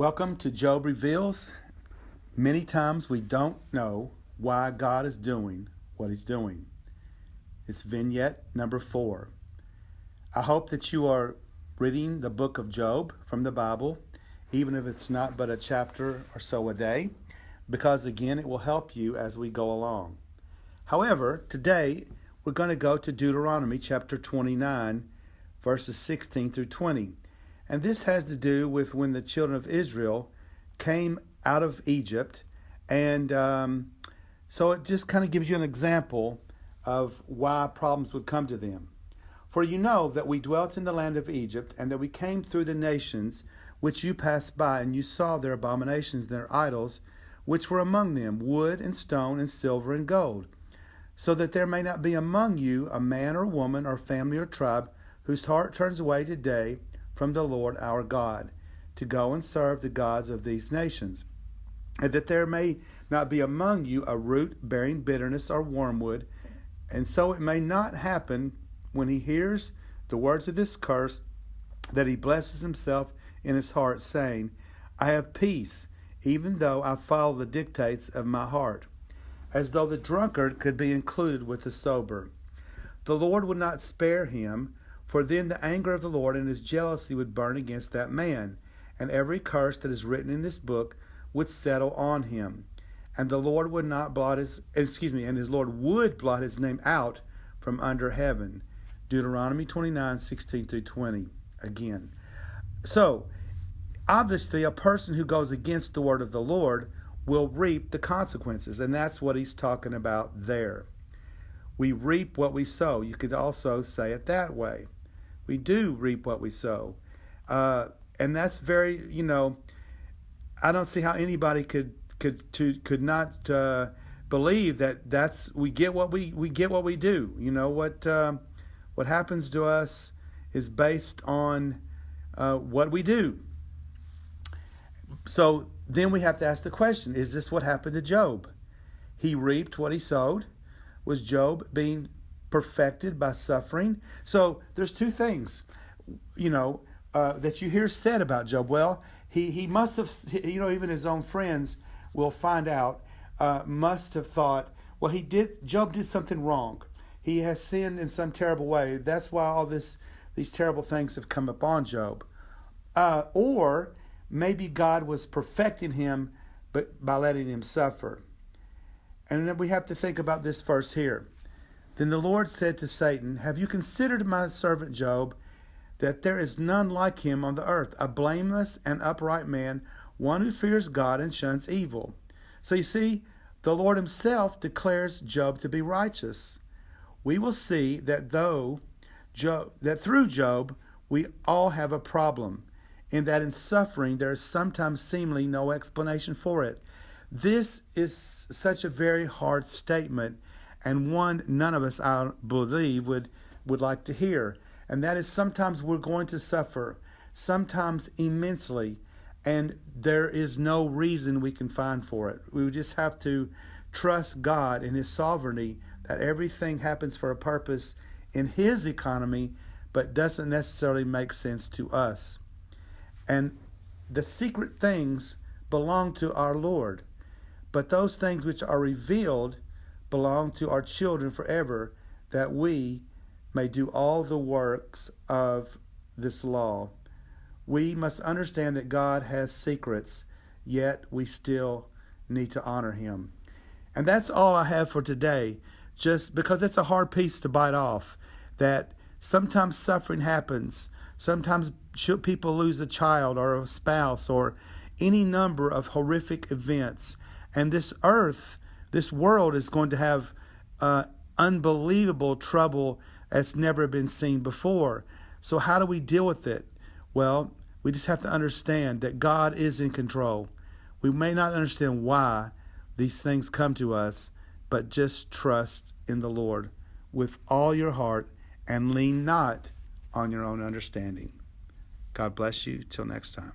Welcome to Job Reveals. Many times we don't know why God is doing what He's doing. It's vignette number 4. I hope that you are reading the book of Job from the Bible, even if it's not but a chapter or so a day, because again, it will help you as we go along. However, today we're going to go to Deuteronomy chapter 29, verses 16 through 20. And this has to do with when the children of Israel came out of Egypt. And so it just kind of gives you an example of why problems would come to them. For you know that we dwelt in the land of Egypt, and that we came through the nations which you passed by, and you saw their abominations, their idols, which were among them, wood and stone and silver and gold. So that there may not be among you a man or woman or family or tribe whose heart turns away today from the Lord our God, to go and serve the gods of these nations, and that there may not be among you a root bearing bitterness or wormwood, and so it may not happen when he hears the words of this curse, that he blesses himself in his heart, saying, I have peace, even though I follow the dictates of my heart, as though the drunkard could be included with the sober. The Lord would not spare him, for then the anger of the Lord and his jealousy would burn against that man, and every curse that is written in this book would settle on him. And the Lord would not blot and his Lord would blot his name out from under heaven. Deuteronomy 29, 16 through 20 again. So, obviously, a person who goes against the word of the Lord will reap the consequences, and that's what he's talking about there. We reap what we sow. You could also say it that way. We do reap what we sow. And that's very, I don't see how anybody could not believe that we get what we do. What happens to us is based on what we do. So then we have to ask the question, is this what happened to Job? He reaped what he sowed. Was Job being perfected by suffering? So there's two things, that you hear said about Job. Well, he must have, even his own friends will find out, must have thought, well, Job did something wrong. He has sinned in some terrible way. That's why all these terrible things have come upon Job. Or maybe God was perfecting him, but by letting him suffer. And then we have to think about this verse here. Then the Lord said to Satan, have you considered my servant Job, that there is none like him on the earth, a blameless and upright man, one who fears God and shuns evil? So you see, the Lord himself declares Job to be righteous. We will see that through Job, we all have a problem, in that in suffering there is sometimes seemingly no explanation for it. This is such a very hard statement, and one none of us, I believe, would like to hear. And that is, sometimes we're going to suffer, sometimes immensely, and there is no reason we can find for it. We just have to trust God in his sovereignty, that everything happens for a purpose in his economy, but doesn't necessarily make sense to us. And the secret things belong to our Lord, but those things which are revealed belong to our children forever, that we may do all the works of this law. We must understand that God has secrets, yet we still need to honor him. And that's all I have for today, just because it's a hard piece to bite off, that sometimes suffering happens. Sometimes people lose a child or a spouse or any number of horrific events. And this world is going to have unbelievable trouble that's never been seen before. So how do we deal with it? Well, we just have to understand that God is in control. We may not understand why these things come to us, but just trust in the Lord with all your heart and lean not on your own understanding. God bless you. Till next time.